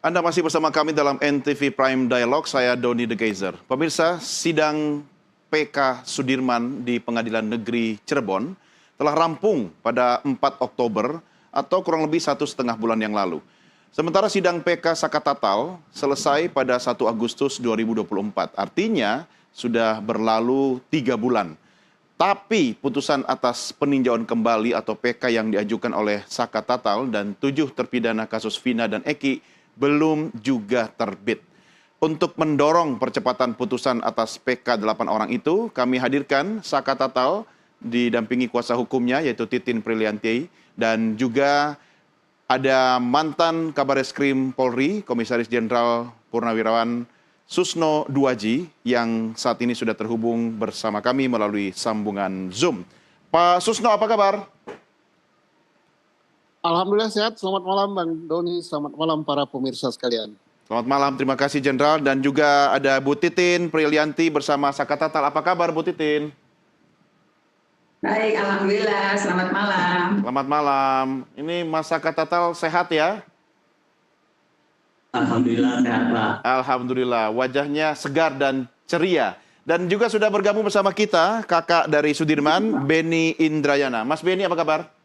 Anda masih bersama kami dalam NTV Prime Dialog, saya Doni The Geyser. Pemirsa, sidang PK Sudirman di Pengadilan Negeri Cirebon telah rampung pada 4 Oktober atau kurang lebih 1,5 bulan yang lalu. Sementara sidang PK Sakatatal selesai pada 1 Agustus 2024, artinya sudah berlalu 3 bulan. Tapi putusan atas peninjauan kembali atau PK yang diajukan oleh Sakatatal dan 7 terpidana kasus Vina dan Eki belum juga terbit. Untuk mendorong percepatan putusan atas PK 8 orang itu, kami hadirkan Sakatatal didampingi kuasa hukumnya yaitu Titin Prilianti, dan juga ada mantan Kabareskrim Polri, Komisaris Jenderal Purnawirawan Susno Duaji yang saat ini sudah terhubung bersama kami melalui sambungan Zoom. Pak Susno, apa kabar? Alhamdulillah sehat. Selamat malam Bang Doni, selamat malam para pemirsa sekalian. Selamat malam, terima kasih Jenderal. Dan juga ada Bu Titin Prilianti bersama Sakatatal. Apa kabar Bu Titin? Baik, Alhamdulillah. Selamat malam. Selamat malam. Ini Mas Sakatatal sehat ya? Alhamdulillah sehat Pak. Alhamdulillah, wajahnya segar dan ceria. Dan juga sudah bergabung bersama kita kakak dari Sudirman, Beni Indrayana. Mas Beni, apa kabar?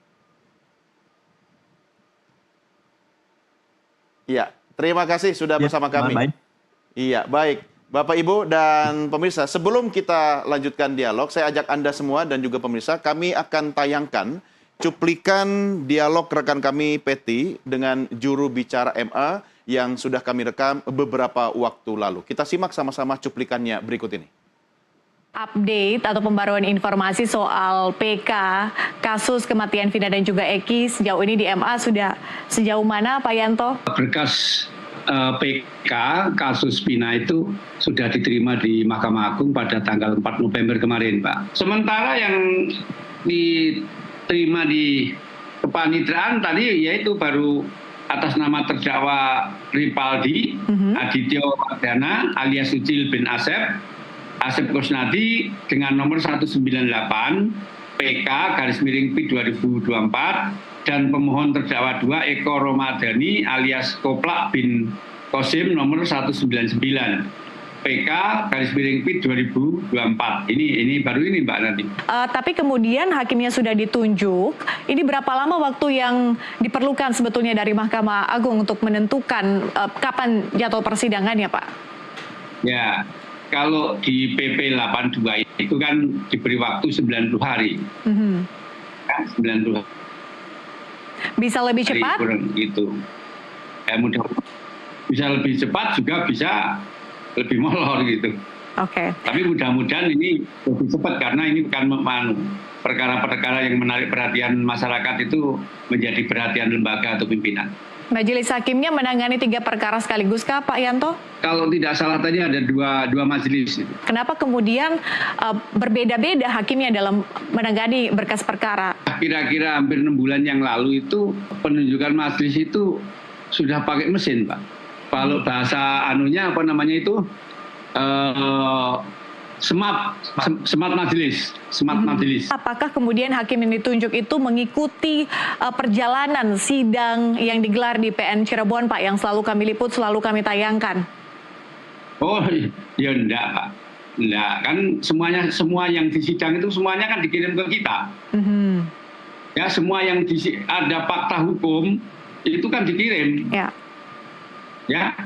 Iya, terima kasih sudah bersama kami. Baik. Iya, baik. Bapak, Ibu, dan pemirsa, sebelum kita lanjutkan dialog, saya ajak Anda semua dan juga pemirsa, kami akan tayangkan cuplikan dialog rekan kami Peti dengan juru bicara MA yang sudah kami rekam beberapa waktu lalu. Kita simak sama-sama cuplikannya berikut ini. Update atau pembaruan informasi soal PK, kasus kematian Vina dan juga Eki sejauh ini di MA sudah sejauh mana Pak Yanto? Berkas PK kasus Vina itu sudah diterima di Mahkamah Agung pada tanggal 4 November kemarin Pak. Sementara yang diterima di kepanitraan tadi yaitu baru atas nama terdakwa Ripaldi, Aditya Wardana alias Sucil bin Asep Kusnadi dengan nomor 198 PK/P 2024 dan pemohon terdakwa 2 Eko Romadhani alias Koplak bin Kosim nomor 199 PK/P 2024. Ini baru ini Mbak nanti. Tapi kemudian hakimnya sudah ditunjuk. Ini berapa lama waktu yang diperlukan sebetulnya dari Mahkamah Agung untuk menentukan kapan jadwal persidangannya Pak? Ya. Kalau di PP 82 itu kan diberi waktu 90 hari. Ya, 90 Bisa lebih hari cepat? Gitu. Ya, mudah bisa lebih cepat juga bisa lebih molor gitu. Oke. Tapi mudah-mudahan ini lebih cepat karena ini bukan perkara-perkara yang menarik perhatian masyarakat itu menjadi perhatian lembaga atau pimpinan. Majelis hakimnya menangani 3 perkara sekaligus kah Pak Yanto? Kalau tidak salah tadi ada dua majelis. Kenapa kemudian berbeda-beda hakimnya dalam menangani berkas perkara? Kira-kira hampir 6 bulan yang lalu itu penunjukan majelis itu sudah pakai mesin Pak. Kalau bahasa anunya apa namanya itu Smart majelis. Apakah kemudian hakim yang ditunjuk itu mengikuti perjalanan sidang yang digelar di PN Cirebon Pak, yang selalu kami liput, selalu kami tayangkan? Oh ya enggak Pak, enggak kan semua yang di sidang itu semuanya kan dikirim ke kita. Ya semua yang ada fakta hukum itu kan dikirim. Ya,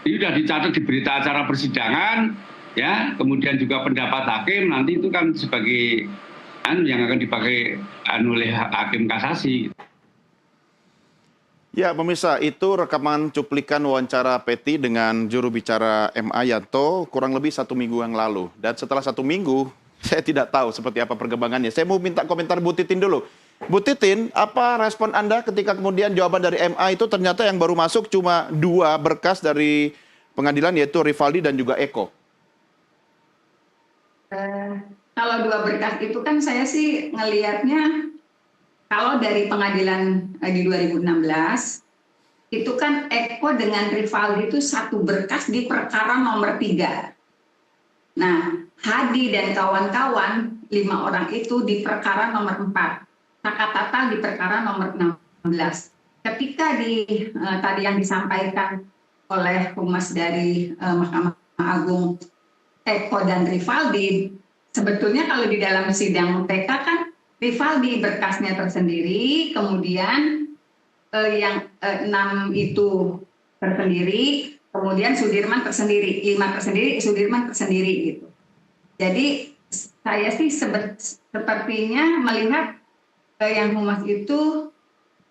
ini sudah dicatat di berita acara persidangan. Ya, kemudian juga pendapat hakim nanti itu kan sebagai yang akan dipakai oleh hakim kasasi. Ya, pemirsa, itu rekaman cuplikan wawancara Peti dengan juru bicara MA Yanto kurang lebih 1 minggu yang lalu. Dan setelah 1 minggu, saya tidak tahu seperti apa perkembangannya. Saya mau minta komentar Bu Titin dulu. Bu Titin, apa respon Anda ketika kemudian jawaban dari MA itu ternyata yang baru masuk cuma 2 berkas dari pengadilan, yaitu Ripaldi dan juga Eko? Kalau 2 berkas itu kan saya sih ngelihatnya kalau dari pengadilan di 2016 itu kan Eko dengan Ripaldi itu 1 berkas di perkara nomor 3. Nah, Hadi dan kawan-kawan 5 orang itu di perkara nomor 4. Sakatatal di perkara nomor 16. Ketika tadi yang disampaikan oleh humas dari Mahkamah Agung Eko dan Rivaldi, sebetulnya kalau di dalam sidang PK kan Rivaldi berkasnya tersendiri, kemudian yang 6 itu tersendiri, kemudian Sudirman tersendiri, 5 tersendiri, Sudirman tersendiri gitu. Jadi saya sih sepertinya melihat yang humas itu,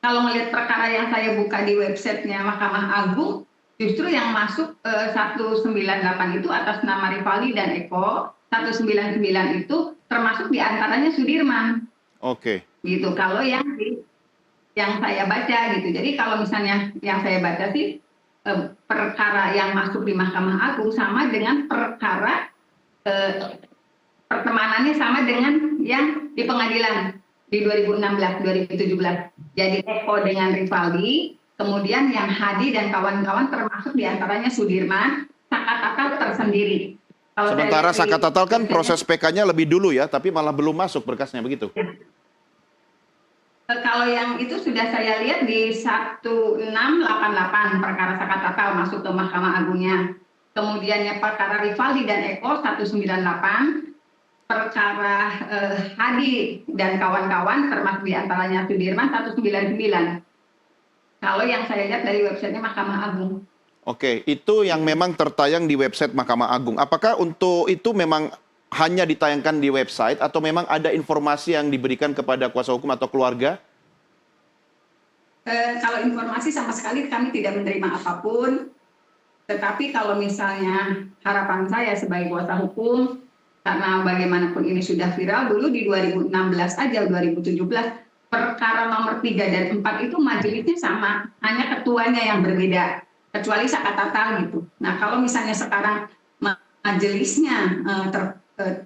kalau melihat perkara yang saya buka di websitenya Mahkamah Agung, justru yang masuk 198 itu atas nama Rivaldi dan Eko, 199 itu termasuk diantaranya Sudirman. Oke. Gitu. Kalau yang saya baca gitu. Jadi kalau misalnya yang saya baca sih perkara yang masuk di Mahkamah Agung sama dengan perkara pertemanannya sama dengan yang di pengadilan di 2016, 2017. Jadi Eko dengan Rivaldi, kemudian yang Hadi dan kawan-kawan termasuk diantaranya Sudirman, Saka Tatal tersendiri. Sementara Saka Tatal kan proses PK-nya lebih dulu ya, tapi malah belum masuk berkasnya begitu. Kalau yang itu sudah saya lihat di 1688 perkara Saka Tatal masuk ke Mahkamah Agungnya. Kemudian yang perkara Rivaldi dan Eko 198, perkara Hadi dan kawan-kawan termasuk diantaranya Sudirman 199. Kalau yang saya lihat dari websitenya Mahkamah Agung. Oke, itu yang memang tertayang di website Mahkamah Agung. Apakah untuk itu memang hanya ditayangkan di website atau memang ada informasi yang diberikan kepada kuasa hukum atau keluarga? Kalau informasi sama sekali kami tidak menerima apapun. Tetapi kalau misalnya harapan saya sebagai kuasa hukum, karena bagaimanapun ini sudah viral, dulu di 2016 aja, 2017, perkara nomor 3 dan 4 itu majelisnya sama, hanya ketuanya yang berbeda, kecuali Saka Tatal gitu. Nah kalau misalnya sekarang majelisnya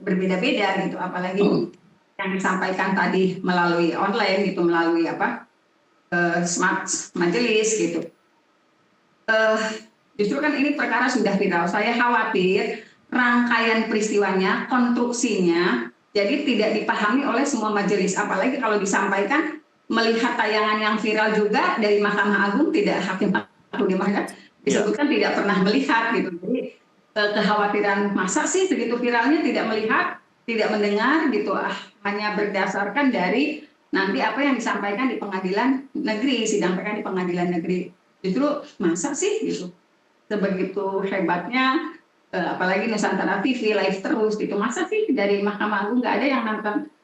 berbeda-beda gitu, apalagi yang disampaikan tadi melalui online gitu, melalui smart majelis gitu. Justru kan ini perkara sudah viral, saya khawatir rangkaian peristiwanya, konstruksinya, jadi tidak dipahami oleh semua majelis. Apalagi kalau disampaikan melihat tayangan yang viral juga dari Mahkamah Agung, tidak Hakim Agung disebutkan tidak pernah melihat gitu. Jadi kekhawatiran masa sih begitu viralnya tidak melihat, tidak mendengar gitu, hanya berdasarkan dari nanti apa yang disampaikan di pengadilan negeri, sidang PK di pengadilan negeri. Justru masa sih gitu, sebegitu hebatnya. Apalagi Nusantara TV live terus gitu, masa sih dari Mahkamah Agung nggak ada yang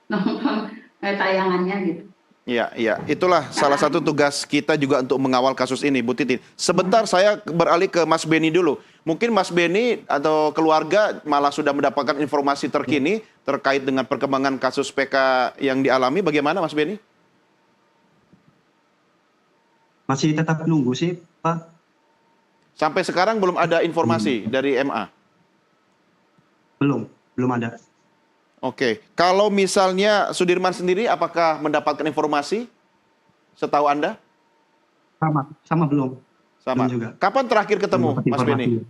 nonton tayangannya gitu. Iya, itulah salah satu tugas kita juga untuk mengawal kasus ini, Bu Titin. Sebentar saya beralih ke Mas Beni dulu. Mungkin Mas Beni atau keluarga malah sudah mendapatkan informasi terkini terkait dengan perkembangan kasus PK yang dialami. Bagaimana Mas Beni? Masih tetap nunggu sih, Pak. Sampai sekarang belum ada informasi dari MA? Belum ada. Oke, kalau misalnya Sudirman sendiri apakah mendapatkan informasi setahu Anda? Sama belum. Sama. Belum juga. Kapan terakhir ketemu Mas Beni?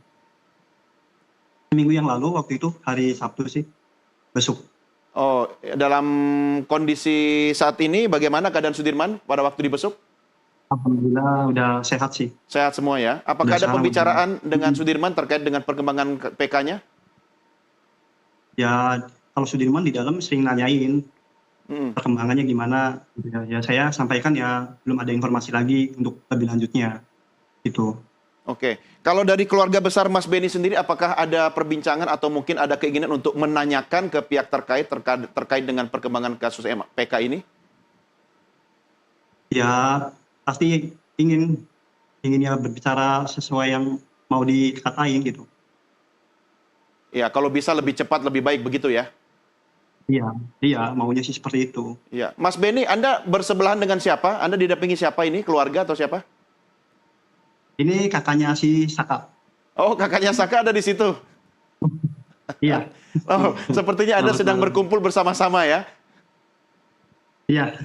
Minggu yang lalu, waktu itu hari Sabtu sih, besok. Oh, dalam kondisi saat ini bagaimana keadaan Sudirman pada waktu dibesuk? Alhamdulillah udah sehat sih. Sehat semua ya. Apakah ada pembicaraan dengan Sudirman terkait dengan perkembangan PK-nya? Ya, kalau Sudirman di dalam sering nanyain perkembangannya gimana. Ya saya sampaikan ya belum ada informasi lagi untuk lebih lanjutnya. Gitu. Oke. Kalau dari keluarga besar Mas Beni sendiri, apakah ada perbincangan atau mungkin ada keinginan untuk menanyakan ke pihak terkait dengan perkembangan kasus PK ini? Ya, pasti ingin ya berbicara sesuai yang mau dikatain gitu. Ya, kalau bisa lebih cepat lebih baik begitu ya? Iya, maunya sih seperti itu. Iya, Mas Beni, Anda bersebelahan dengan siapa? Anda didampingi siapa ini? Keluarga atau siapa? Ini kakaknya si Saka. Oh, kakaknya Saka ada di situ. Iya. Oh, sepertinya Anda sedang berkumpul bersama-sama ya? Iya.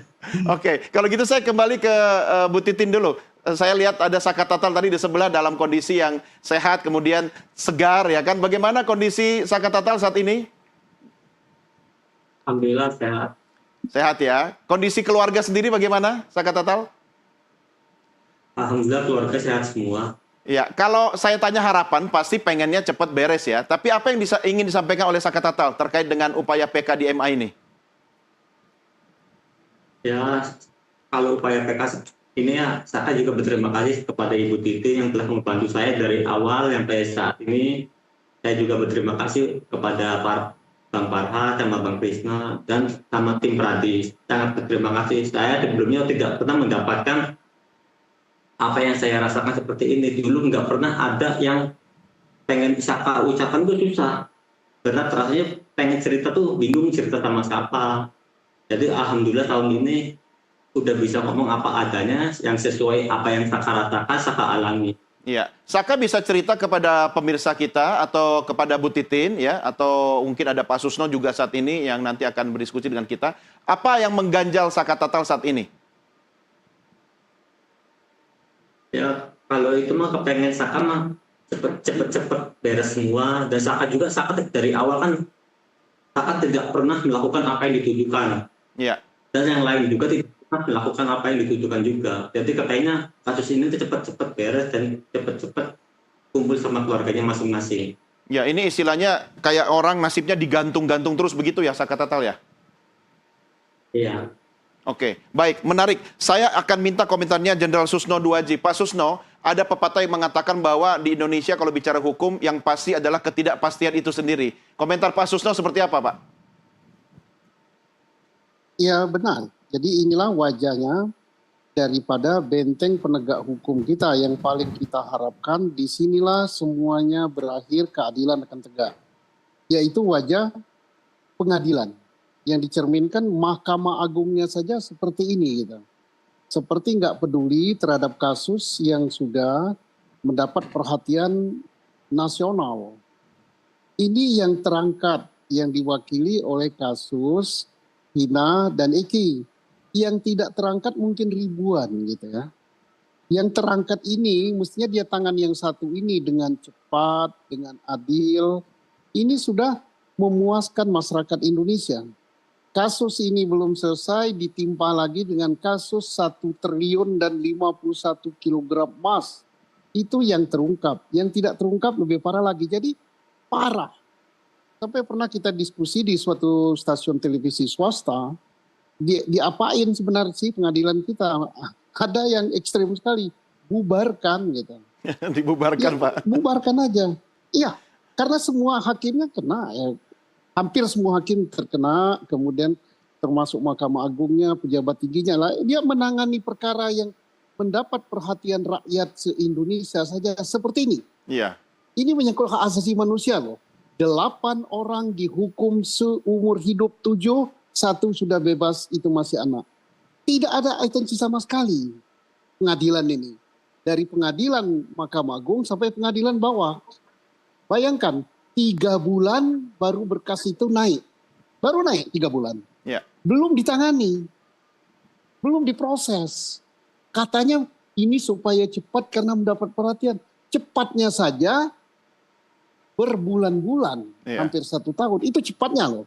Oke, kalau gitu saya kembali ke Bu Titin dulu. Saya lihat ada Saka Tatal tadi di sebelah dalam kondisi yang sehat, kemudian segar ya kan. Bagaimana kondisi Saka Tatal saat ini? Alhamdulillah sehat. Sehat ya. Kondisi keluarga sendiri bagaimana, Saka Tatal? Alhamdulillah keluarga sehat semua. Ya, kalau saya tanya harapan, pasti pengennya cepat beres ya. Tapi apa yang ingin disampaikan oleh Saka Tatal terkait dengan upaya PK di MA ini? Ya, kalau upaya PK ini ya, saya juga berterima kasih kepada Ibu Titi yang telah membantu saya dari awal sampai saat ini. Saya juga berterima kasih kepada Bang Farhat sama Bang Krisna dan sama tim Pradi. Sangat berterima kasih. Saya sebelumnya tidak pernah mendapatkan apa yang saya rasakan seperti ini. Dulu nggak pernah ada yang pengen Saka ucapan tuh susah. Berat rasanya pengen cerita tuh bingung cerita sama siapa. Jadi alhamdulillah tahun ini udah bisa ngomong apa adanya yang sesuai apa yang Saka rasakan, Saka alami. Iya, Saka bisa cerita kepada pemirsa kita atau kepada Bu Titin ya, atau mungkin ada Pak Susno juga saat ini yang nanti akan berdiskusi dengan kita. Apa yang mengganjal Saka Tatal saat ini? Ya kalau itu mah kepengen Saka mah cepet beres semua, dan Saka dari awal kan Saka tidak pernah melakukan apa yang ditujukan. Iya. Dan yang lain juga tidak pernah melakukan apa yang ditujukan juga. Jadi katanya kasus ini cepat-cepat beres dan cepat-cepat kumpul sama keluarganya masing-masing. Ya, ini istilahnya kayak orang nasibnya digantung-gantung terus begitu ya, Saka Tatal ya? Iya. Oke, baik, menarik. Saya akan minta komentarnya Jenderal Susno Duaji. Pak Susno, ada pepatah yang mengatakan bahwa di Indonesia kalau bicara hukum, yang pasti adalah ketidakpastian itu sendiri. Komentar Pak Susno seperti apa, Pak? Ya benar. Jadi inilah wajahnya daripada benteng penegak hukum kita yang paling kita harapkan. Disinilah semuanya berakhir, keadilan akan tegak. Yaitu wajah pengadilan yang dicerminkan Mahkamah Agungnya saja seperti ini gitu. Seperti nggak peduli terhadap kasus yang sudah mendapat perhatian nasional. Ini yang terangkat, yang diwakili oleh kasus Hina dan Eki. Yang tidak terangkat mungkin ribuan gitu ya. Yang terangkat ini mestinya dia tangan yang satu ini dengan cepat, dengan adil. Ini sudah memuaskan masyarakat Indonesia. Kasus ini belum selesai, ditimpa lagi dengan kasus 1 triliun dan 51 kilogram emas. Itu yang terungkap. Yang tidak terungkap lebih parah lagi. Jadi parah. Sampai pernah kita diskusi di suatu stasiun televisi swasta, diapain sebenarnya sih pengadilan kita? Ada yang ekstrem sekali, bubarkan gitu. Dibubarkan, ya, Pak. Bubarkan aja. Iya, karena semua hakimnya kena ya. Hampir semua hakim terkena, kemudian termasuk Mahkamah Agungnya, pejabat tingginya lah. Dia menangani perkara yang mendapat perhatian rakyat se-Indonesia saja seperti ini. Iya. Ini menyangkut hak asasi manusia loh. 8 orang dihukum seumur hidup, 7, 1 sudah bebas, itu masih anak. Tidak ada atensi sama sekali pengadilan ini. Dari pengadilan Mahkamah Agung sampai pengadilan bawah. Bayangkan, 3 bulan baru berkas itu naik. Baru naik 3 bulan. Ya. Belum ditangani. Belum diproses. Katanya ini supaya cepat karena mendapat perhatian. Cepatnya saja berbulan-bulan, ya. Hampir 1 tahun. Itu cepatnya loh.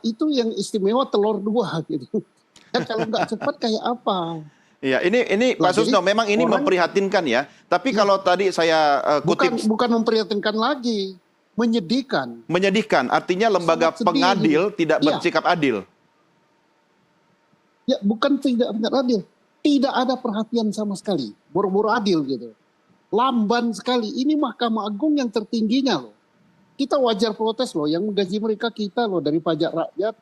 Itu yang istimewa telur 2 gitu. Ya, kalau nggak cepat kayak apa? Iya, ini Pak Susno, memang ini memprihatinkan ya. Tapi kalau tadi saya kutip... Bukan memprihatinkan lagi. Menyedihkan. Menyedihkan, artinya lembaga pengadil tidak bersikap adil. Ya, bukan tidak adil. Tidak ada perhatian sama sekali. Boro-boro adil gitu. Lamban sekali. Ini Mahkamah Agung yang tertingginya loh. Kita wajar protes loh. Yang menggaji mereka kita loh. Dari pajak rakyat.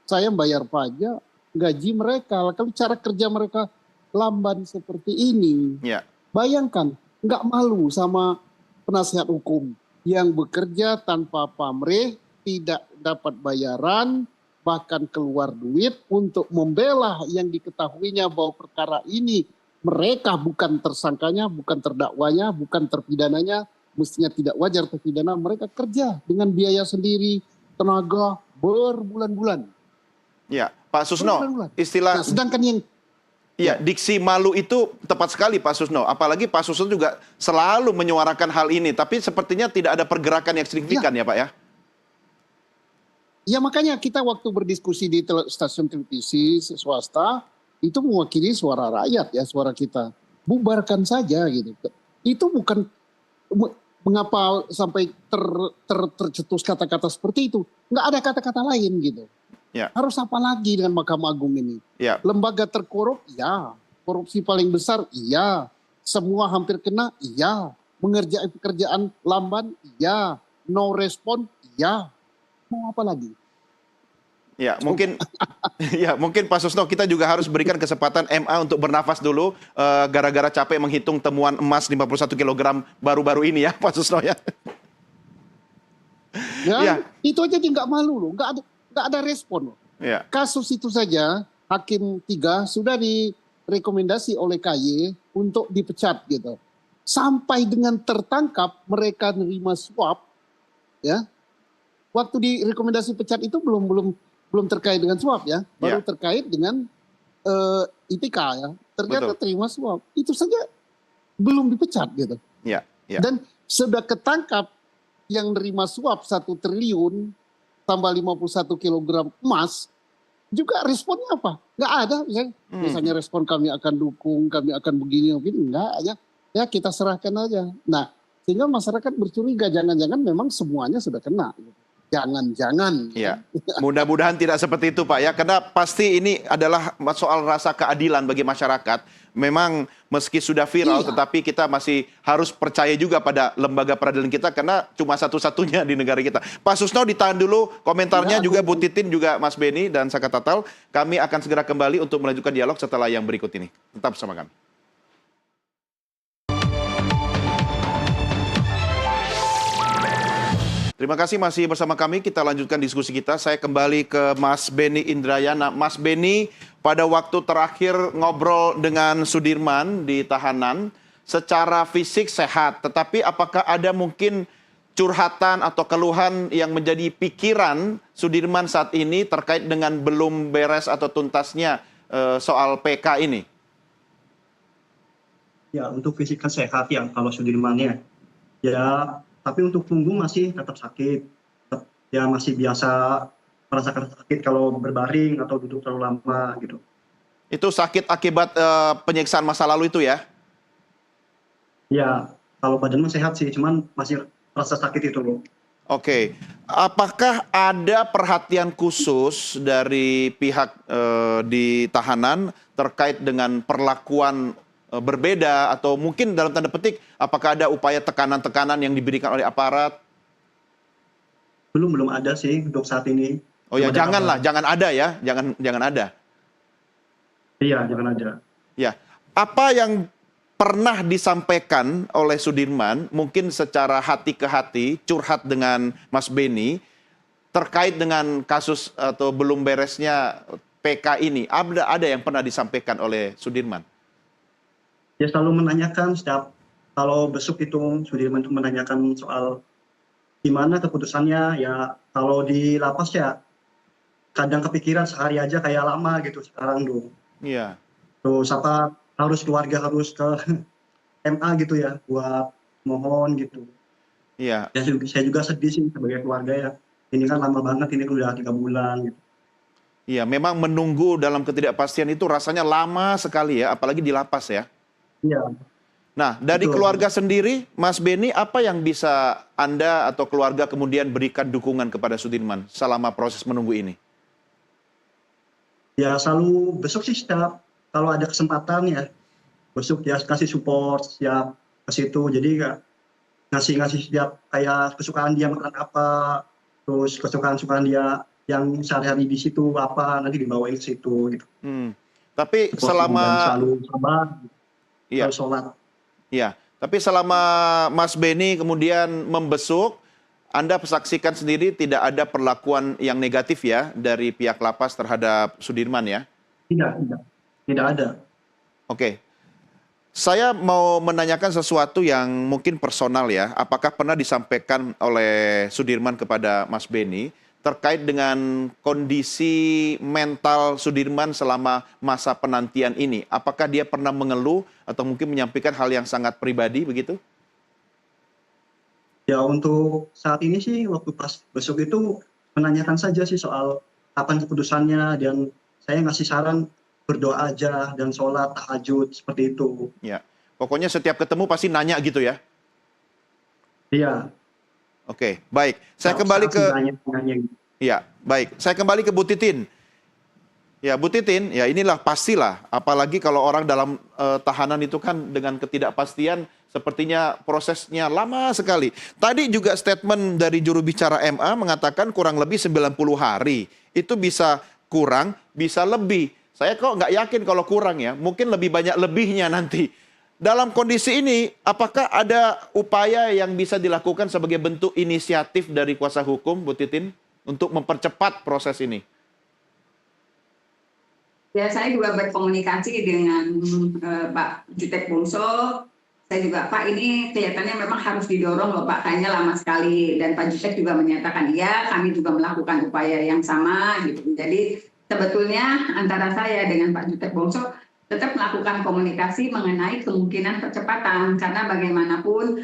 Saya bayar pajak. Gaji mereka. Kalau cara kerja mereka lamban seperti ini. Ya. Bayangkan. Nggak malu sama penasihat hukum. Yang bekerja tanpa pamrih, tidak dapat bayaran, bahkan keluar duit untuk membela yang diketahuinya bahwa perkara ini mereka bukan tersangkanya, bukan terdakwanya, bukan terpidananya, mestinya tidak wajar terpidana, mereka kerja dengan biaya sendiri, tenaga berbulan-bulan. Ya, Pak Susno, istilah... Nah, sedangkan yang... Ya, diksi malu itu tepat sekali Pak Susno. Apalagi Pak Susno juga selalu menyuarakan hal ini. Tapi sepertinya tidak ada pergerakan yang signifikan ya Pak ya? Ya makanya kita waktu berdiskusi di stasiun televisi swasta, itu mewakili suara rakyat ya, suara kita. Bubarkan saja gitu. Itu bukan mengapa sampai tercetus kata-kata seperti itu. Nggak ada kata-kata lain gitu. Ya. Harus apa lagi dengan Mahkamah Agung ini? Ya. Lembaga terkorup, ya. Korupsi paling besar, iya. Semua hampir kena, iya. Mengerjakan pekerjaan lamban, iya. No respon, iya. Mau apa lagi? Ya, mungkin ya, mungkin Pak Susno kita juga harus berikan kesempatan MA untuk bernafas dulu gara-gara capek menghitung temuan emas 51 kg baru-baru ini ya, Pak Susno ya. Ya, Ya. itu aja dia nggak malu loh, nggak ada respon loh. Ya. Kasus itu saja Hakim 3 sudah direkomendasi oleh KY untuk dipecat gitu. Sampai dengan tertangkap mereka nerima suap, ya. Waktu direkomendasi pecat itu belum terkait dengan suap ya, baru terkait dengan IPK ya. Ternyata terima suap, itu saja belum dipecat gitu. Ya. Ya. Dan sudah ketangkap yang nerima suap 1 triliun tambah 51 kilogram emas, juga responnya apa? Nggak ada. Misalnya respon kami akan dukung, kami akan begini, enggak aja. Ya kita serahkan aja. Nah, sehingga masyarakat bercuriga, jangan-jangan memang semuanya sudah kena. Jangan-jangan. Ya, mudah-mudahan tidak seperti itu Pak ya, karena pasti ini adalah soal rasa keadilan bagi masyarakat. Memang meski sudah viral, tetapi kita masih harus percaya juga pada lembaga peradilan kita karena cuma satu-satunya di negara kita. Pak Susno ditahan dulu komentarnya, juga Bu Titin, juga Mas Beni dan Saka Tatal. Kami akan segera kembali untuk melanjutkan dialog setelah yang berikut ini. Tetap bersama kami. Terima kasih masih bersama kami, kita lanjutkan diskusi kita. Saya kembali ke Mas Beni Indrayana. Mas Beni, pada waktu terakhir ngobrol dengan Sudirman di tahanan, secara fisik sehat, tetapi apakah ada mungkin curhatan atau keluhan yang menjadi pikiran Sudirman saat ini terkait dengan belum beres atau tuntasnya soal PK ini? Ya, untuk fisik kan sehat ya kalau Sudirmannya. Ya, tapi untuk punggung masih tetap sakit. Ya masih biasa merasakan sakit kalau berbaring atau duduk terlalu lama gitu. Itu sakit akibat penyiksaan masa lalu itu ya? Ya, kalau badan mah sehat sih, cuman masih rasa sakit itu loh. Oke, apakah ada perhatian khusus dari pihak di tahanan terkait dengan perlakuan berbeda atau mungkin dalam tanda petik apakah ada upaya tekanan-tekanan yang diberikan oleh aparat? Belum ada sih untuk saat ini. Oh ya, janganlah, jangan ada ya, jangan ada. Iya, jangan ada. Ya, apa yang pernah disampaikan oleh Sudirman, mungkin secara hati ke hati, curhat dengan Mas Beni, terkait dengan kasus atau belum beresnya PK ini, ada yang pernah disampaikan oleh Sudirman? Ya selalu menanyakan setiap kalau besok itu Sudirman itu menanyakan soal gimana keputusannya. Ya kalau di lapas ya kadang kepikiran sehari aja kayak lama gitu sekarang tuh. Iya. Terus apa harus keluarga harus ke MA gitu ya buat mohon gitu. Iya. Ya, saya juga sedih sih sebagai keluarga ya. Ini kan lama banget, ini udah 3 bulan gitu. Iya, memang menunggu dalam ketidakpastian itu rasanya lama sekali ya, apalagi di lapas ya. Iya. Nah, dari keluarga sendiri, Mas Beni, apa yang bisa Anda atau keluarga kemudian berikan dukungan kepada Sudirman selama proses menunggu ini? Ya selalu besok sih setiap kalau ada kesempatan ya besok ya kasih support siap ke situ. Jadi ya, ngasih setiap kayak kesukaan dia makan apa, terus kesukaan dia yang sehari-hari di situ apa, nanti dibawain ke situ gitu. Tapi Terus selama selalu sabar, Iya. selalu sholat. Ya, tapi selama Mas Beni kemudian membesuk, Anda saksikan sendiri tidak ada perlakuan yang negatif ya dari pihak lapas terhadap Sudirman ya? Tidak ada. Oke. Saya mau menanyakan sesuatu yang mungkin personal ya. Apakah pernah disampaikan oleh Sudirman kepada Mas Beni terkait dengan kondisi mental Sudirman selama masa penantian ini? Apakah dia pernah mengeluh atau mungkin menyampaikan hal yang sangat pribadi begitu? Ya untuk saat ini sih waktu pas besok itu menanyakan saja sih soal kapan keputusannya, dan saya ngasih saran berdoa aja dan sholat tahajud seperti itu. Ya, Pokoknya setiap ketemu pasti nanya gitu ya? Iya. Oke, baik. Saya kembali ke... Nanya. Ya, baik. Saya kembali ke Bu Titin. Ya, Bu Titin, ya inilah pastilah. Apalagi kalau orang dalam tahanan itu kan dengan ketidakpastian, sepertinya prosesnya lama sekali. Tadi juga statement dari juru bicara MA mengatakan kurang lebih 90 hari. Itu bisa kurang, bisa lebih. Saya kok nggak yakin kalau kurang ya. Mungkin lebih banyak lebihnya nanti. Dalam kondisi ini, apakah ada upaya yang bisa dilakukan sebagai bentuk inisiatif dari kuasa hukum, Bu Titin, untuk mempercepat proses ini? Ya, saya juga berkomunikasi dengan Pak Jutek Bongso. Saya juga, Pak, ini kelihatannya memang harus didorong loh, Pak. Kayaknya lama sekali. Dan Pak Jutek juga menyatakan, iya, kami juga melakukan upaya yang sama. Gitu. Jadi sebetulnya antara saya dengan Pak Jutek Bongso tetap melakukan komunikasi mengenai kemungkinan percepatan. Karena bagaimanapun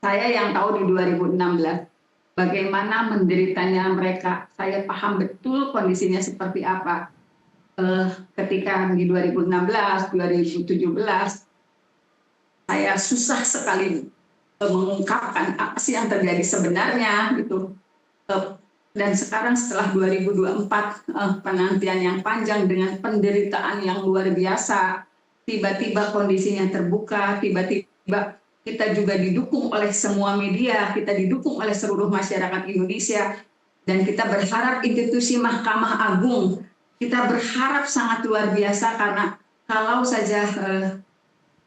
saya yang tahu di 2016, bagaimana menderitanya mereka. Saya paham betul kondisinya seperti apa. Ketika di 2016, 2017, saya susah sekali mengungkapkan apa sih yang terjadi sebenarnya gitu. Dan sekarang setelah 2024 penantian yang panjang dengan penderitaan yang luar biasa, tiba-tiba kondisinya terbuka, tiba-tiba kita juga didukung oleh semua media, kita didukung oleh seluruh masyarakat Indonesia, dan kita berharap institusi Mahkamah Agung, kita berharap sangat luar biasa karena kalau saja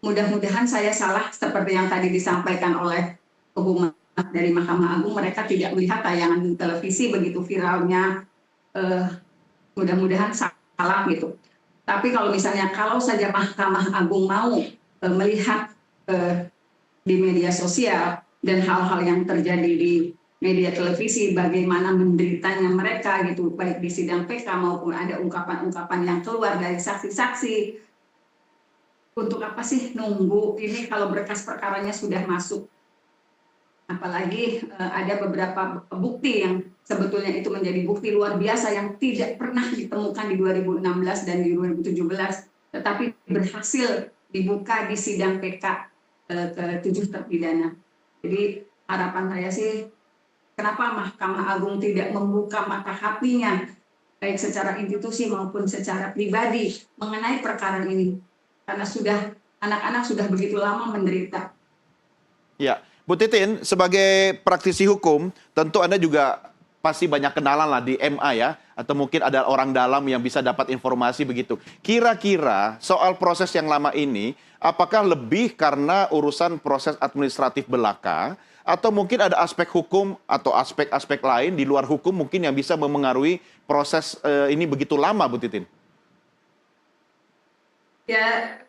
mudah-mudahan saya salah seperti yang tadi disampaikan oleh hukuman dari Mahkamah Agung, mereka tidak melihat tayangan di televisi begitu viralnya, mudah-mudahan salah gitu. Tapi kalau misalnya kalau saja Mahkamah Agung mau melihat di media sosial dan hal-hal yang terjadi di media televisi, bagaimana menderitanya mereka gitu, baik di sidang PK maupun ada ungkapan-ungkapan yang keluar dari saksi-saksi. Untuk apa sih nunggu ini kalau berkas perkaranya sudah masuk? Apalagi ada beberapa bukti yang sebetulnya itu menjadi bukti luar biasa yang tidak pernah ditemukan di 2016 dan di 2017, tetapi berhasil dibuka di sidang PK ke-7 terpidana. Jadi harapan saya sih, kenapa Mahkamah Agung tidak membuka mata hatinya, baik secara institusi maupun secara pribadi mengenai perkara ini, karena anak-anak sudah begitu lama menderita. Ya. Bu Titin, sebagai praktisi hukum, tentu Anda juga pasti banyak kenalan lah di MA ya, atau mungkin ada orang dalam yang bisa dapat informasi begitu. Kira-kira soal proses yang lama ini, apakah lebih karena urusan proses administratif belaka, atau mungkin ada aspek hukum atau aspek-aspek lain di luar hukum mungkin yang bisa memengaruhi proses ini begitu lama, Bu Titin? Ya,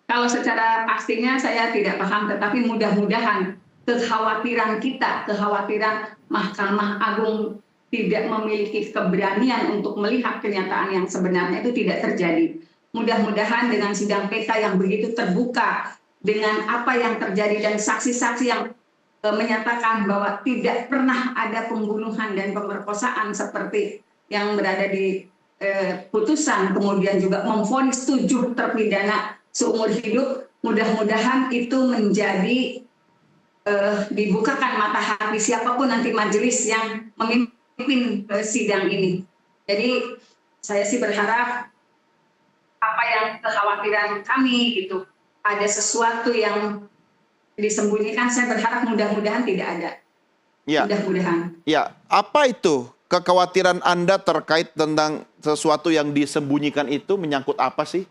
kalau secara pastinya saya tidak paham, tetapi mudah-mudahan kekhawatiran kita, kekhawatiran Mahkamah Agung tidak memiliki keberanian untuk melihat kenyataan yang sebenarnya itu tidak terjadi. Mudah-mudahan dengan sidang PK yang begitu terbuka, dengan apa yang terjadi dan saksi-saksi yang menyatakan bahwa tidak pernah ada pembunuhan dan pemerkosaan seperti yang berada di putusan, kemudian juga memvonis 7 terpidana seumur hidup, mudah-mudahan itu menjadi dibukakan mata hati siapapun nanti majelis yang memimpin sidang ini. Jadi saya sih berharap apa yang kekhawatiran kami gitu, ada sesuatu yang disembunyikan, saya berharap mudah-mudahan tidak ada. Ya. Mudah-mudahan. Ya, apa itu kekhawatiran Anda terkait tentang sesuatu yang disembunyikan itu, menyangkut apa sih?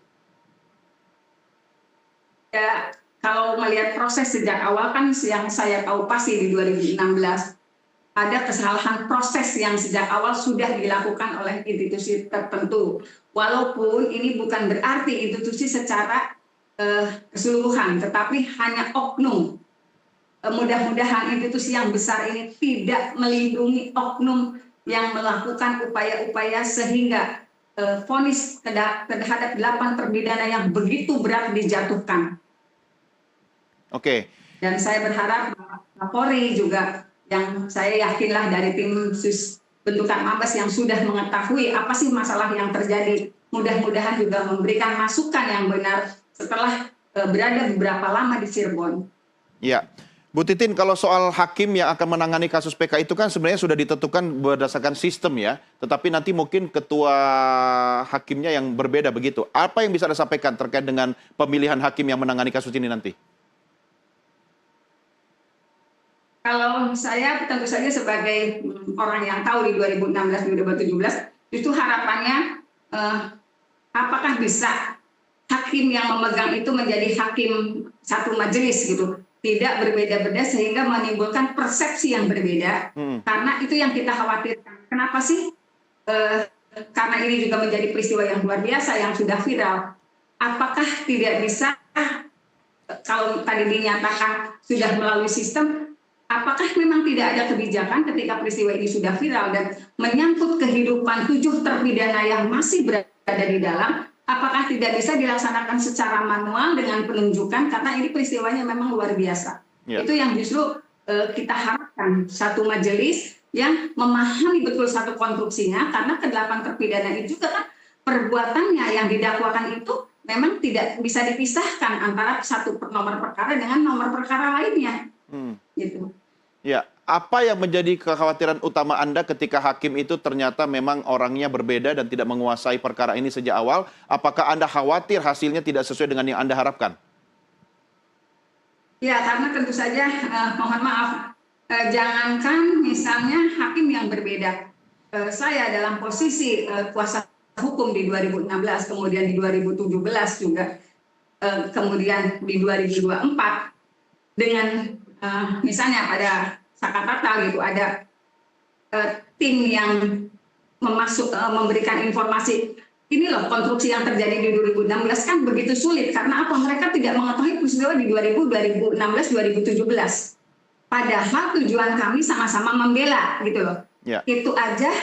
Ya, kalau melihat proses sejak awal kan yang saya tahu pasti di 2016 ada kesalahan proses yang sejak awal sudah dilakukan oleh institusi tertentu. Walaupun ini bukan berarti institusi secara keseluruhan, tetapi hanya oknum. Mudah-mudahan institusi yang besar ini tidak melindungi oknum yang melakukan upaya-upaya sehingga vonis terhadap 8 terpidana yang begitu berat dijatuhkan. Oke. Dan saya berharap Kapolri juga, yang saya yakinlah dari tim sus bentukan Mabes yang sudah mengetahui apa sih masalah yang terjadi, mudah-mudahan juga memberikan masukan yang benar setelah berada beberapa lama di Cirebon. Ya, Bu Titin, kalau soal hakim yang akan menangani kasus PK itu kan sebenarnya sudah ditentukan berdasarkan sistem ya, tetapi nanti mungkin ketua hakimnya yang berbeda begitu. Apa yang bisa Anda sampaikan terkait dengan pemilihan hakim yang menangani kasus ini nanti? Kalau saya tentu saja sebagai orang yang tahu di 2016-2017, justru harapannya apakah bisa hakim yang memegang itu menjadi hakim satu majelis gitu, tidak berbeda-beda sehingga menimbulkan persepsi yang berbeda. Karena itu yang kita khawatirkan. Kenapa sih? Karena ini juga menjadi peristiwa yang luar biasa yang sudah viral. Apakah tidak bisa, kalau tadi dinyatakan sudah melalui sistem, apakah memang tidak ada kebijakan ketika peristiwa ini sudah viral dan menyangkut kehidupan 7 terpidana yang masih berada di dalam, apakah tidak bisa dilaksanakan secara manual dengan penunjukan, karena ini peristiwanya memang luar biasa. Ya. Itu yang justru kita harapkan, satu majelis yang memahami betul satu konstruksinya, karena ke-8 terpidana itu juga kan perbuatannya yang didakwakan itu memang tidak bisa dipisahkan antara satu nomor perkara dengan nomor perkara lainnya. Gitu. Ya, apa yang menjadi kekhawatiran utama Anda ketika hakim itu ternyata memang orangnya berbeda dan tidak menguasai perkara ini sejak awal? Apakah Anda khawatir hasilnya tidak sesuai dengan yang Anda harapkan? Ya, karena tentu saja, mohon maaf, jangankan misalnya hakim yang berbeda. Saya dalam posisi kuasa hukum di 2016, kemudian di 2017 juga, kemudian di 2024, dengan misalnya pada Sakatata gitu, ada tim yang memberikan informasi, ini loh konstruksi yang terjadi di 2016 kan begitu sulit, karena apa? Mereka tidak mengetahui peristiwa di 2016-2017. Padahal tujuan kami sama-sama membela gitu loh. Ya. Itu aja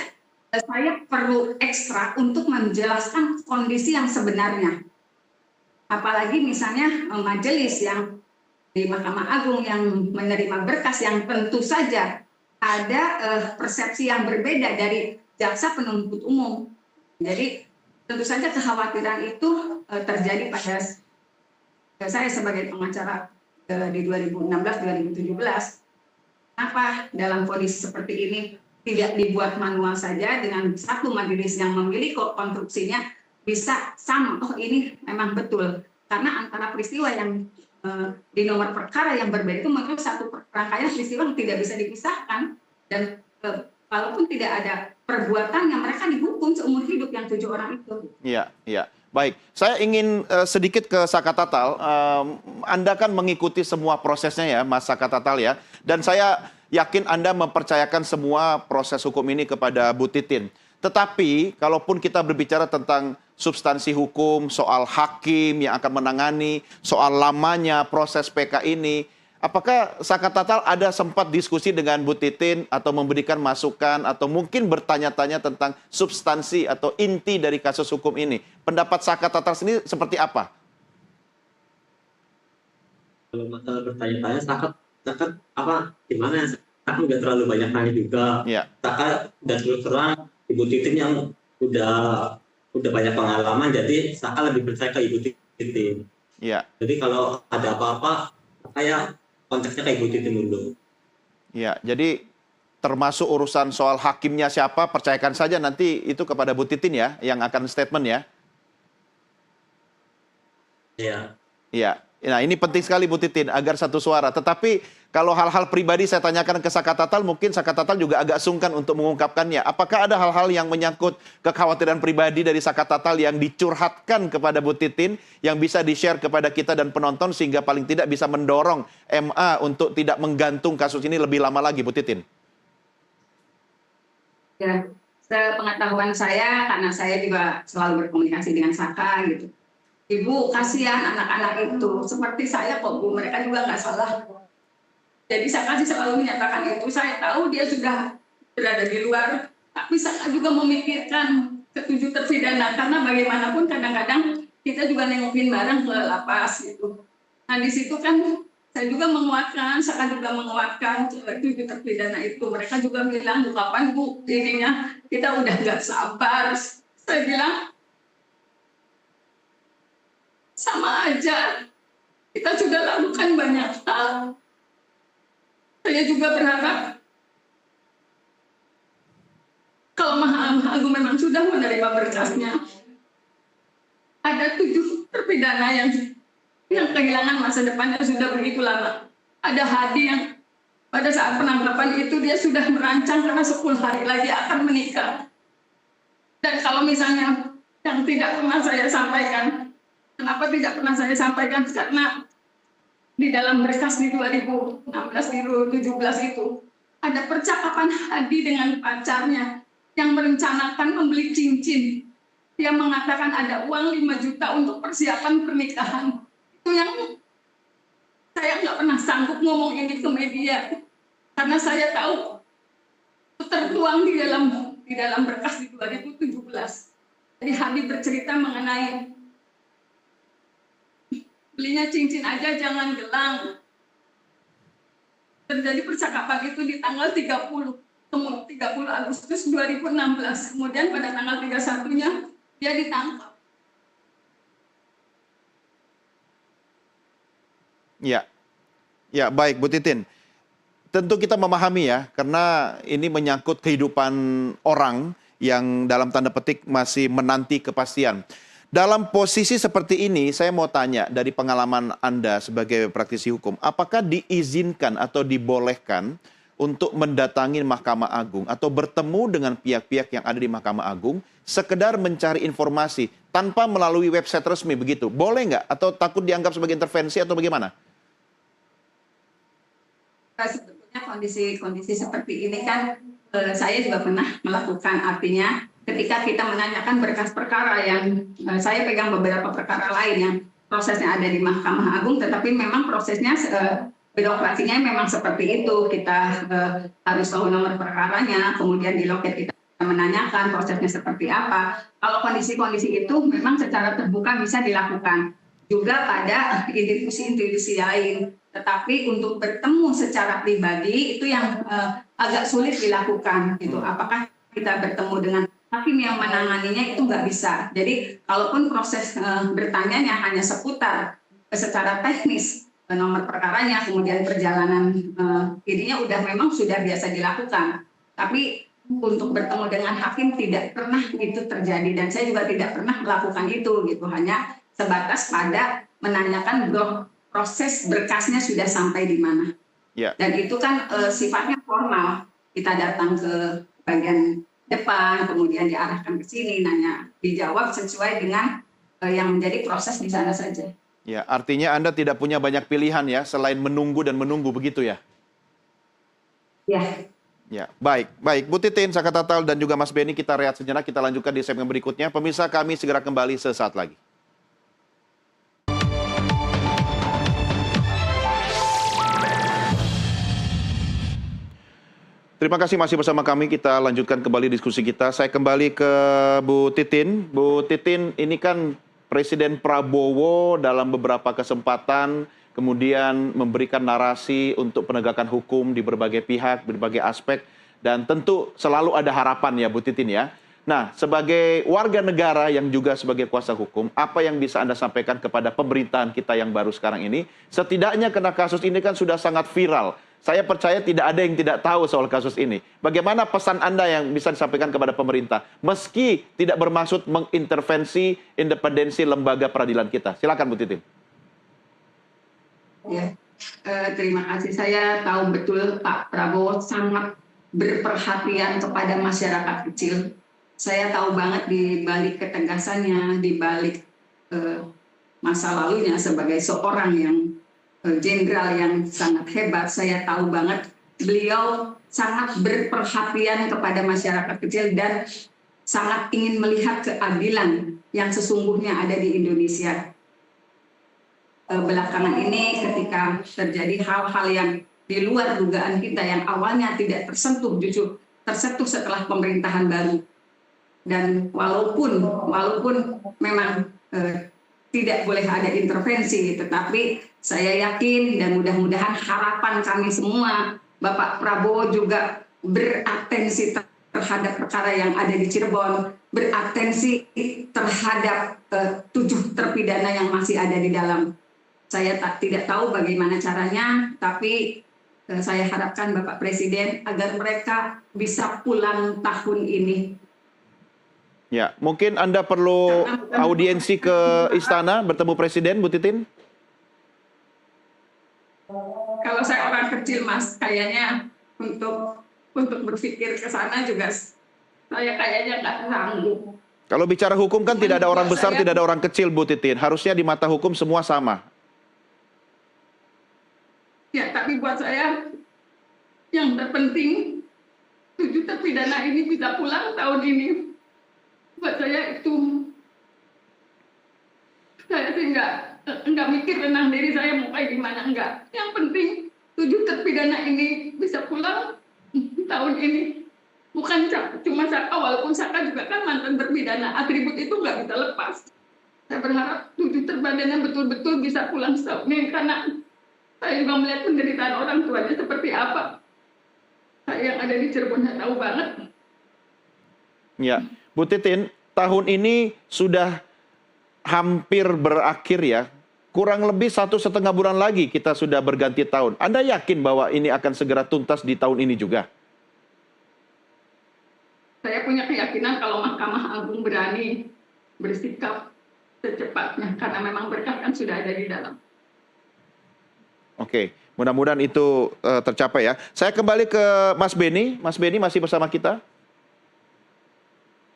saya perlu ekstra untuk menjelaskan kondisi yang sebenarnya. Apalagi misalnya majelis yang di Mahkamah Agung yang menerima berkas yang tentu saja ada persepsi yang berbeda dari jaksa penuntut umum. Jadi tentu saja kekhawatiran itu terjadi pada saya sebagai pengacara di 2016-2017. Kenapa dalam kondisi seperti ini tidak dibuat manual saja dengan satu majelis yang memilih konstruksinya bisa sama, oh ini memang betul. Karena antara peristiwa yang di nomor perkara yang berbeda itu menurut satu rangkaian peristiwa yang tidak bisa dipisahkan, dan walaupun tidak ada perbuatan yang mereka dihukum seumur hidup yang 7 orang itu. Iya, iya. Baik, saya ingin sedikit ke Sakatatal. Anda kan mengikuti semua prosesnya ya, Mas Sakatatal ya. Dan saya yakin Anda mempercayakan semua proses hukum ini kepada Bu Titin. Tetapi, kalaupun kita berbicara tentang substansi hukum, soal hakim yang akan menangani, soal lamanya proses PK ini, apakah Sakatatal ada sempat diskusi dengan Bu Titin atau memberikan masukan atau mungkin bertanya-tanya tentang substansi atau inti dari kasus hukum ini? Pendapat Sakatatal sendiri seperti apa? Kalau masalah bertanya-tanya, Saka apa gimana? Saka udah terlalu banyak nanya juga. Ya. Saka udah terus terang Ibu Titin yang udah banyak pengalaman, jadi Saka lebih percaya ke Ibu Titin. Ya. Jadi kalau ada apa-apa, saya konteksnya ke Ibu Titin dulu. Ya, jadi termasuk urusan soal hakimnya siapa, percayakan saja nanti itu kepada Bu Titin ya, yang akan statement ya. Iya. Iya. Nah, ini penting sekali Bu Titin agar satu suara. Tetapi kalau hal-hal pribadi saya tanyakan ke Sakatatal, mungkin Sakatatal juga agak sungkan untuk mengungkapkannya. Apakah ada hal-hal yang menyangkut kekhawatiran pribadi dari Sakatatal yang dicurhatkan kepada Bu Titin yang bisa di-share kepada kita dan penonton sehingga paling tidak bisa mendorong MA untuk tidak menggantung kasus ini lebih lama lagi, Bu Titin? Ya, sepengetahuan saya, karena saya juga selalu berkomunikasi dengan Saka gitu. Ibu, kasihan anak-anak itu, seperti saya kok Bu, mereka juga nggak salah. Jadi Saka sih selalu menyatakan itu, saya tahu dia sudah berada di luar, tapi Saka juga memikirkan ke-7 terpidana, karena bagaimanapun kadang-kadang kita juga nengokin bareng ke lapas gitu. Nah di situ kan saya juga menguatkan, Saka juga menguatkan 7 terpidana itu. Mereka juga bilang, Bu, kapan Bu ininya, kita udah nggak sabar. Saya bilang, sama aja. Kita sudah lakukan banyak hal. Saya juga berharap kalau Mahkamah Agung memang sudah menerima berkasnya, ada 7 terpidana yang kehilangan masa depannya sudah begitu lama. Ada Hadi yang pada saat penangkapan itu dia sudah merancang karena 10 hari lagi akan menikah. Dan kalau misalnya yang tidak pernah saya sampaikan, kenapa tidak pernah saya sampaikan? Karena di dalam berkas di 2016-2017 itu ada percakapan Hadi dengan pacarnya yang merencanakan membeli cincin. Dia mengatakan ada uang 5 juta untuk persiapan pernikahan. Itu yang saya nggak pernah sanggup ngomong ini ke media karena saya tahu itu tertuang di dalam berkas di 2017. Jadi Hadi bercerita mengenai belinya cincin aja jangan gelang. Terjadi percakapan itu di tanggal 30 Agustus 2016. Kemudian pada tanggal 31-nya dia ditangkap. Ya, baik Bu Titin. Tentu kita memahami ya, karena ini menyangkut kehidupan orang yang dalam tanda petik masih menanti kepastian. Dalam posisi seperti ini, saya mau tanya dari pengalaman Anda sebagai praktisi hukum, apakah diizinkan atau dibolehkan untuk mendatangi Mahkamah Agung atau bertemu dengan pihak-pihak yang ada di Mahkamah Agung, sekedar mencari informasi tanpa melalui website resmi begitu? Boleh nggak? Atau takut dianggap sebagai intervensi atau bagaimana? Sebetulnya kondisi seperti ini kan saya juga pernah melakukan, artinya ketika kita menanyakan berkas perkara yang saya pegang beberapa perkara lain yang prosesnya ada di Mahkamah Agung, tetapi memang prosesnya birokrasinya memang seperti itu. Kita harus tahu nomor perkaranya, kemudian di loket kita menanyakan prosesnya seperti apa. Kalau kondisi-kondisi itu memang secara terbuka bisa dilakukan juga pada institusi-institusi lain. Tetapi untuk bertemu secara pribadi itu yang agak sulit dilakukan. Gitu. Apakah kita bertemu dengan hakim yang menanganinya itu nggak bisa. Jadi kalaupun proses bertanya hanya seputar secara teknis nomor perkaranya, kemudian perjalanan ininya memang sudah biasa dilakukan. Tapi untuk bertemu dengan hakim tidak pernah itu terjadi dan saya juga tidak pernah melakukan itu gitu. Hanya sebatas pada menanyakan proses berkasnya sudah sampai di mana. Ya. Dan itu kan sifatnya formal. Kita datang ke bagian depan, kemudian diarahkan ke sini, nanya, dijawab sesuai dengan yang menjadi proses di sana saja. Ya, artinya Anda tidak punya banyak pilihan ya, selain menunggu dan menunggu begitu ya? Ya. Ya, baik. Bu Titin, Saka Tatal, dan juga Mas Beni, kita rehat sejenak, kita lanjutkan di segmen berikutnya. Pemirsa, kami segera kembali sesaat lagi. Terima kasih masih bersama kami, kita lanjutkan kembali diskusi kita. Saya kembali ke Bu Titin. Bu Titin, ini kan Presiden Prabowo dalam beberapa kesempatan kemudian memberikan narasi untuk penegakan hukum di berbagai pihak, berbagai aspek. Dan tentu selalu ada harapan ya Bu Titin ya. Nah, sebagai warga negara yang juga sebagai kuasa hukum, apa yang bisa Anda sampaikan kepada pemerintahan kita yang baru sekarang ini? Setidaknya karena kasus ini kan sudah sangat viral. Saya percaya tidak ada yang tidak tahu soal kasus ini. Bagaimana pesan Anda yang bisa disampaikan kepada pemerintah? Meski tidak bermaksud mengintervensi independensi lembaga peradilan kita. Silakan Bu Titin. Ya, terima kasih. Saya tahu betul Pak Prabowo sangat berperhatian kepada masyarakat kecil. Saya tahu banget di balik ketegasannya, di balik masa lalunya sebagai seorang yang jenderal yang sangat hebat. Saya tahu banget beliau sangat berperhatian kepada masyarakat kecil dan sangat ingin melihat keadilan yang sesungguhnya ada di Indonesia. Belakangan ini ketika terjadi hal-hal yang di luar dugaan kita yang awalnya tidak tersentuh, justru tersentuh setelah pemerintahan baru. Dan walaupun memang tidak boleh ada intervensi, tetapi saya yakin dan mudah-mudahan harapan kami semua, Bapak Prabowo juga beratensi terhadap perkara yang ada di Cirebon, beratensi terhadap 7 terpidana yang masih ada di dalam. Saya tidak tahu bagaimana caranya, tapi saya harapkan Bapak Presiden agar mereka bisa pulang tahun ini. Ya, mungkin Anda perlu audiensi ke istana bertemu Presiden, Bu Titin? Kalau saya orang kecil, Mas, kayaknya untuk berpikir ke sana juga saya kayaknya nggak sanggup. Kalau bicara hukum kan tidak ada orang besar, tidak ada orang kecil, Bu Titin. Harusnya di mata hukum semua sama. Ya, tapi buat saya yang terpenting 7 terpidana ini bisa pulang tahun ini. Buat saya itu, saya sih nggak mikir tentang diri saya mau kayak gimana, enggak. Yang penting 7 terpidana ini bisa pulang tahun ini. Bukan cuma Saka, walaupun Saka juga kan mantan terpidana. Atribut itu nggak bisa lepas. Saya berharap 7 terpidana betul-betul bisa pulang tahun ini, karena saya juga melihat penderitaan orang tuanya seperti apa. Saya yang ada di Cirebon saya tahu banget. Ya, Bu Titin, tahun ini sudah hampir berakhir ya. Kurang lebih 1,5 bulan lagi kita sudah berganti tahun. Anda yakin bahwa ini akan segera tuntas di tahun ini juga? Saya punya keyakinan kalau Mahkamah Agung berani bersikap secepatnya, karena memang berkah kan sudah ada di dalam. Oke, mudah-mudahan itu tercapai ya. Saya kembali ke Mas Beni. Mas Beni masih bersama kita?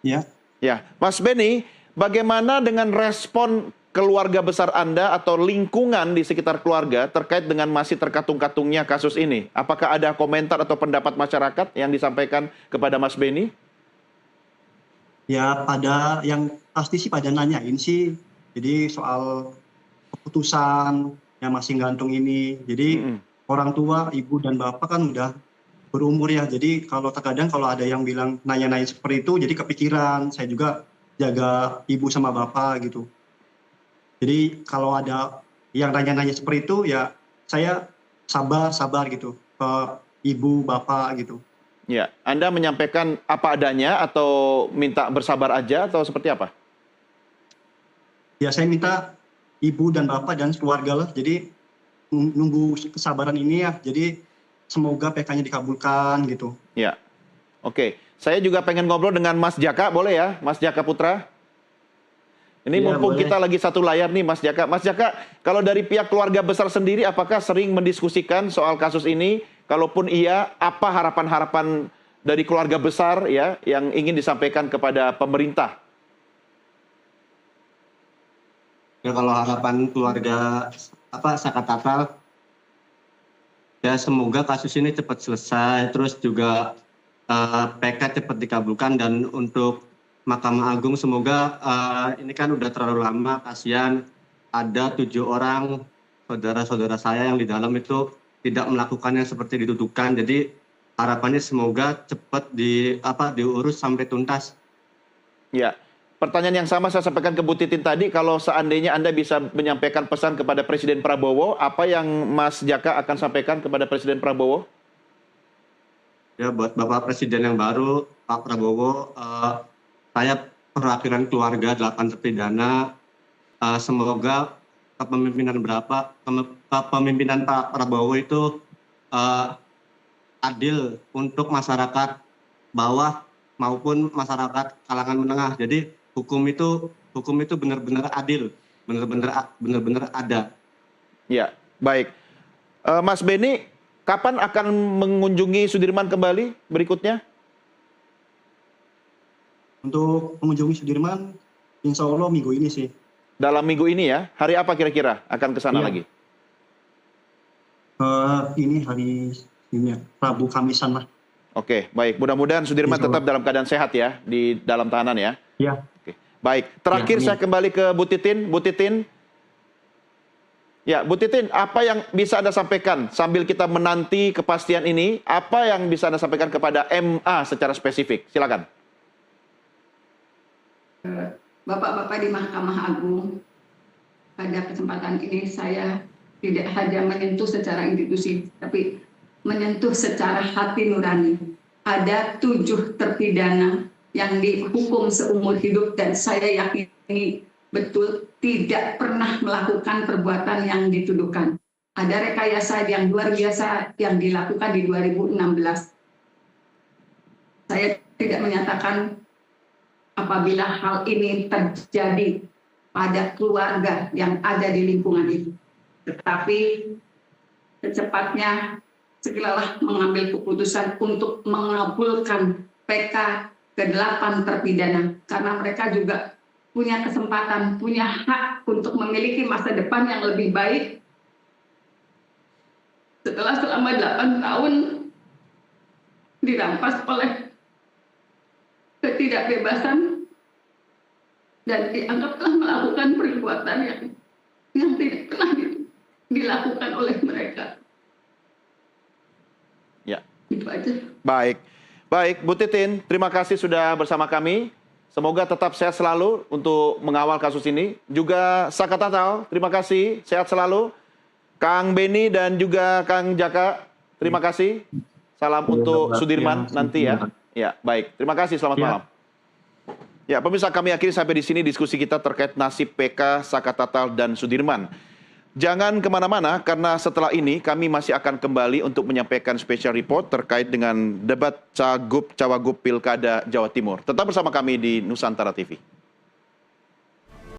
Ya. Ya, Mas Beni, bagaimana dengan respon keluarga besar Anda atau lingkungan di sekitar keluarga terkait dengan masih terkatung-katungnya kasus ini? Apakah ada komentar atau pendapat masyarakat yang disampaikan kepada Mas Beni? Ya, pada yang pasti sih pada nanyain sih. Jadi soal keputusan yang masih gantung ini. Jadi orang tua, ibu dan bapak kan udah berumur ya. Jadi kalau terkadang kalau ada yang bilang nanya-nanya seperti itu, jadi kepikiran. Saya juga jaga ibu sama bapak gitu. Jadi kalau ada yang nanya-nanya seperti itu, ya saya sabar gitu ke ibu, bapak gitu. Ya, Anda menyampaikan apa adanya atau minta bersabar aja atau seperti apa? Ya saya minta ibu dan bapak dan keluarga lah. Jadi nunggu kesabaran ini ya. Jadi semoga PK-nya dikabulkan gitu. Ya, oke. Saya juga pengen ngobrol dengan Mas Jaka, boleh ya? Mas Jaka Putra. Ini Ya, mumpung boleh. kita lagi satu layar nih Mas Jaka. Mas Jaka, kalau dari pihak keluarga besar sendiri apakah sering mendiskusikan soal kasus ini? Kalaupun iya, apa harapan-harapan dari keluarga besar ya yang ingin disampaikan kepada pemerintah? Ya kalau harapan keluarga Saka Tatal, ya semoga kasus ini cepat selesai, terus juga PK cepat dikabulkan, dan untuk Mahkamah Agung semoga ini kan udah terlalu lama, kasihan ada 7 orang saudara-saudara saya yang di dalam itu tidak melakukan yang seperti dituduhkan. Jadi harapannya semoga cepat diurus sampai tuntas. Ya, pertanyaan yang sama saya sampaikan ke Bu Titin tadi, kalau seandainya Anda bisa menyampaikan pesan kepada Presiden Prabowo, apa yang Mas Jaka akan sampaikan kepada Presiden Prabowo? Ya buat Bapak Presiden yang baru, Pak Prabowo, saya perwakilan keluarga 8 terpidana, semoga kepemimpinan Pak Prabowo itu adil untuk masyarakat bawah maupun masyarakat kalangan menengah. Jadi hukum itu benar-benar adil, benar-benar ada. Ya, baik. Mas Beni, kapan akan mengunjungi Sudirman kembali berikutnya? Untuk mengunjungi Sudirman, insya Allah minggu ini sih. Dalam minggu ini ya? Hari apa kira-kira akan ke sana Iya. lagi? Ini hari ini ya, Rabu Kamisan lah. Oke, baik. Mudah-mudahan Sudirman Insya Allah. tetap dalam keadaan sehat ya, di dalam tahanan ya. Ya. Oke. Baik, terakhir Ya, saya kembali ke Bu Titin. Bu Titin. Ya, Bu Titin, apa yang bisa Anda sampaikan sambil kita menanti kepastian ini? Apa yang bisa Anda sampaikan kepada MA secara spesifik? Silakan. Bapak-bapak di Mahkamah Agung, pada kesempatan ini saya tidak hanya menyentuh secara institusi, tapi menyentuh secara hati nurani. Ada 7 terpidana yang dihukum seumur hidup dan saya yakini betul tidak pernah melakukan perbuatan yang dituduhkan. Ada rekayasa yang luar biasa yang dilakukan di 2016. Saya tidak menyatakan apabila hal ini terjadi pada keluarga yang ada di lingkungan itu. Tetapi secepatnya segeralah mengambil keputusan untuk mengabulkan PK ke-8 terpidana. Karena mereka juga punya kesempatan, punya hak untuk memiliki masa depan yang lebih baik. Setelah selama 8 tahun dirampas oleh ketidakbebasan dan dianggap telah melakukan perbuatan yang tidak pernah dilakukan oleh mereka. Ya. Itu aja. Baik, Bu Titin, terima kasih sudah bersama kami. Semoga tetap sehat selalu untuk mengawal kasus ini. Juga Saka Tatal, terima kasih, sehat selalu. Kang Beni dan juga Kang Jaka, terima kasih. Salam untuk Sudirman nanti ya. Ya, baik. Terima kasih, selamat malam. Ya, pemirsa, kami akhiri sampai di sini diskusi kita terkait nasib PK, Saka Tatal, dan Sudirman. Jangan kemana-mana, karena setelah ini kami masih akan kembali untuk menyampaikan special report terkait dengan debat Cagup Cawagup Pilkada Jawa Timur. Tetap bersama kami di Nusantara TV.